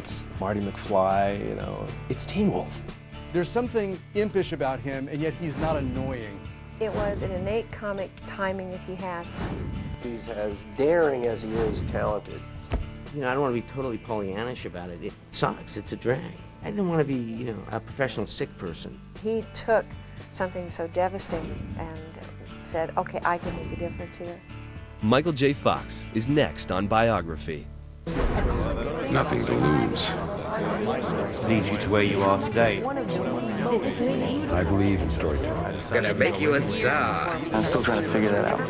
It's Marty McFly, you know. It's Teen Wolf. There's something impish about him, and yet he's not annoying. It was an innate comic timing that he has. He's as daring as he is talented. You know, I don't want to be totally Pollyannish about it. It sucks. It's a drag. I didn't want to be, you know, a professional sick person. He took something so devastating and said, okay, I can make a difference here. Michael J. Fox is next on Biography. Nothing to lose. Leads you to where you are today. I believe in storytelling. It's gonna make you a star. I'm still trying to figure that out.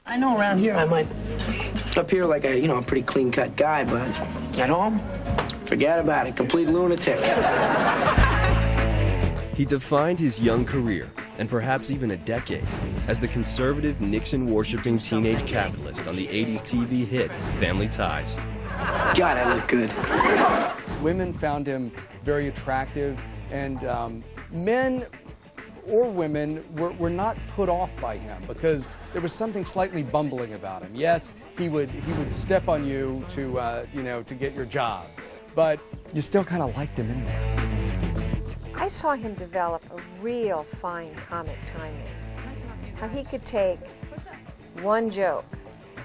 I know around here I might appear like a pretty clean-cut guy, but at home, forget about it. Complete lunatic. He defined his young career, and perhaps even a decade, as the conservative Nixon-worshipping teenage capitalist on the 80s TV hit Family Ties. God, I look good. Women found him very attractive, and men or women were not put off by him because there was something slightly bumbling about him. Yes, he would step on you to get your job, but you still kind of liked him in there. I saw him develop a real fine comic timing. How he could take one joke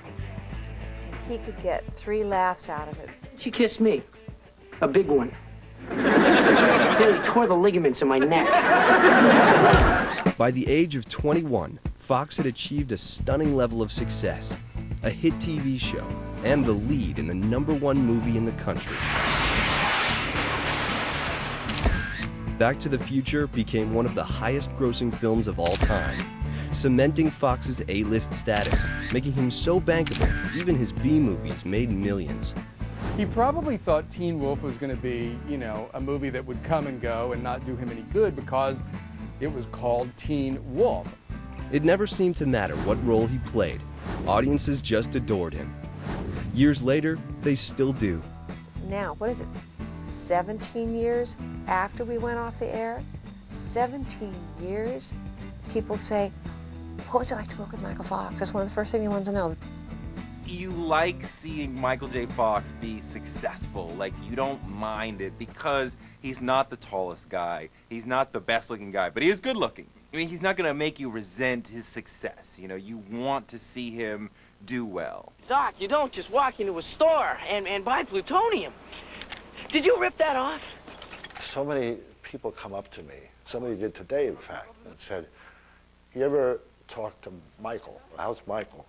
and he could get 3 laughs out of it. She kissed me. A big one. Nearly tore the ligaments in my neck. By the age of 21, Fox had achieved a stunning level of success, a hit TV show, and the lead in the #1 movie in the country. Back to the Future became one of the highest-grossing films of all time, cementing Fox's A-list status, making him so bankable, even his B-movies made millions. He probably thought Teen Wolf was going to be, a movie that would come and go and not do him any good because it was called Teen Wolf. It never seemed to matter what role he played. Audiences just adored him. Years later, they still do. Now, what is it? 17 years after we went off the air? 17 years? People say, what was it like to work with Michael Fox? That's one of the first things he wants to know. You like seeing Michael J. Fox be successful. Like, you don't mind it because he's not the tallest guy. He's not the best looking guy, but he is good looking. I mean, he's not going to make you resent his success. You know, you want to see him do well. Doc, you don't just walk into a store and buy plutonium. Did you rip that off? So many people come up to me, somebody did today in fact, and said, you ever talk to Michael? How's Michael?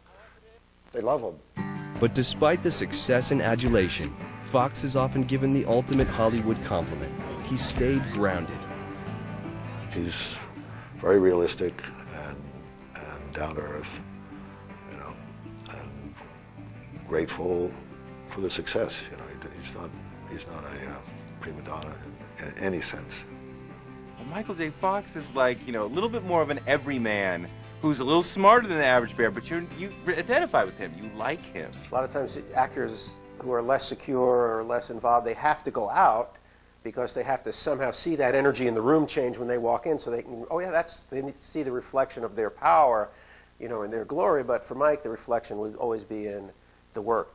They love him. But despite the success and adulation, Fox is often given the ultimate Hollywood compliment. He stayed grounded. He's very realistic and down to earth, and grateful for the success. He's not a prima donna in any sense. Well, Michael J. Fox is like, a little bit more of an everyman who's a little smarter than the average bear, but you identify with him. You like him. A lot of times actors who are less secure or less involved, they have to go out because they have to somehow see that energy in the room change when they walk in so they can, they need to see the reflection of their power, in their glory. But for Mike, the reflection would always be in the work.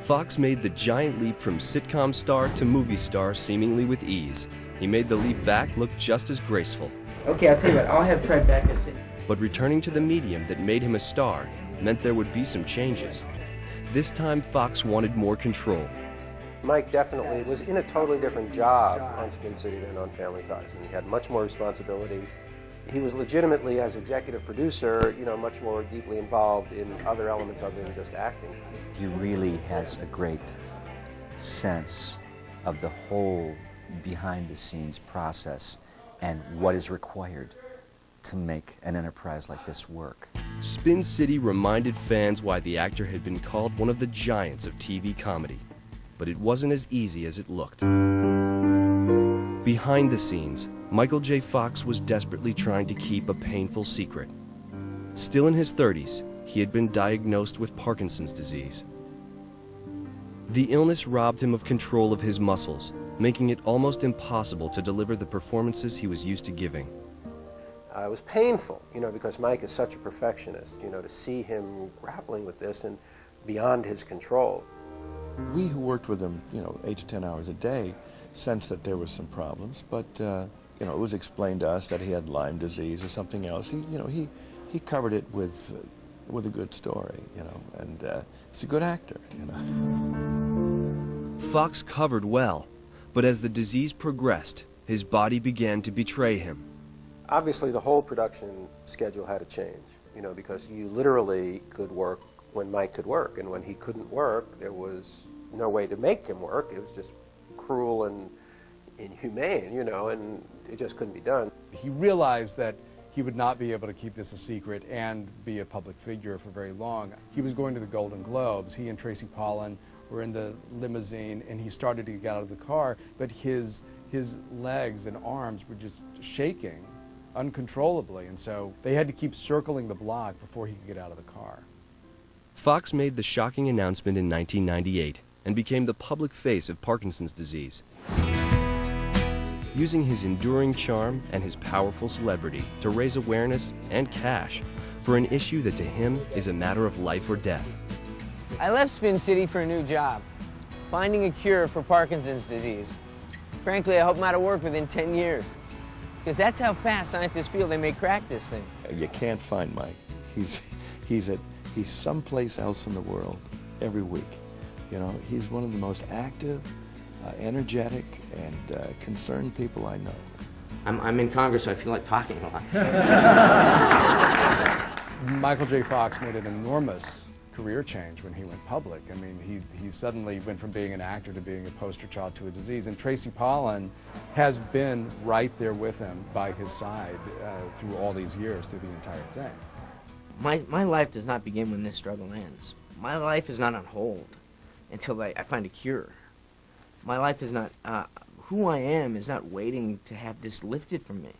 Fox made the giant leap from sitcom star to movie star seemingly with ease. He made the leap back look just as graceful. Okay, I'll tell you what, I'll have Tribeca sit. But returning to the medium that made him a star meant there would be some changes. This time, Fox wanted more control. Mike definitely was in a totally different job on Spin City than on Family Ties, and he had much more responsibility. He was legitimately, as executive producer, much more deeply involved in other elements other than just acting. He really has a great sense of the whole behind-the-scenes process and what is required to make an enterprise like this work. Spin City reminded fans why the actor had been called one of the giants of TV comedy. But it wasn't as easy as it looked. Behind the scenes, Michael J. Fox was desperately trying to keep a painful secret. Still in his 30s, he had been diagnosed with Parkinson's disease. The illness robbed him of control of his muscles, making it almost impossible to deliver the performances he was used to giving. It was painful, because Mike is such a perfectionist, to see him grappling with this and beyond his control. We who worked with him, 8 to 10 hours a day, sensed that there was some problems, but it was explained to us that he had Lyme disease or something else. He covered it with a good story, and he's a good actor, Fox covered well, but as the disease progressed, his body began to betray him. Obviously, the whole production schedule had to change, because you literally could work when Mike could work, and when he couldn't work, there was no way to make him work. It was just cruel and inhumane, and it just couldn't be done. He realized that he would not be able to keep this a secret and be a public figure for very long. He was going to the Golden Globes. He and Tracy Pollan were in the limousine, and he started to get out of the car, but his legs and arms were just shaking uncontrollably, and so they had to keep circling the block before he could get out of the car. Fox made the shocking announcement in 1998 and became the public face of Parkinson's disease, using his enduring charm and his powerful celebrity to raise awareness and cash for an issue that to him is a matter of life or death. I left Spin City for a new job, finding a cure for Parkinson's disease. Frankly, I hope I'm out of work within 10 years, because that's how fast scientists feel they may crack this thing. You can't find Mike. He's someplace else in the world every week. He's one of the most active, energetic, and concerned people I know. I'm in Congress, so I feel like talking a lot. Michael J. Fox made an enormous career change when he went public. I mean, he suddenly went from being an actor to being a poster child to a disease. And Tracy Pollan has been right there with him by his side through all these years, through the entire thing. My life does not begin when this struggle ends. My life is not on hold until I find a cure. My life is not, who I am is not waiting to have this lifted from me.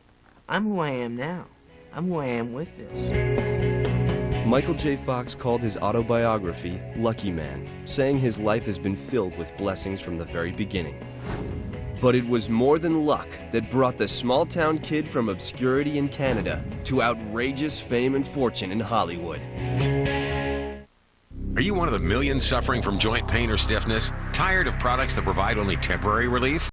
I'm who I am now. I'm who I am with this. Michael J. Fox called his autobiography Lucky Man, saying his life has been filled with blessings from the very beginning. But it was more than luck that brought the small-town kid from obscurity in Canada to outrageous fame and fortune in Hollywood. Are you one of the millions suffering from joint pain or stiffness? Tired of products that provide only temporary relief?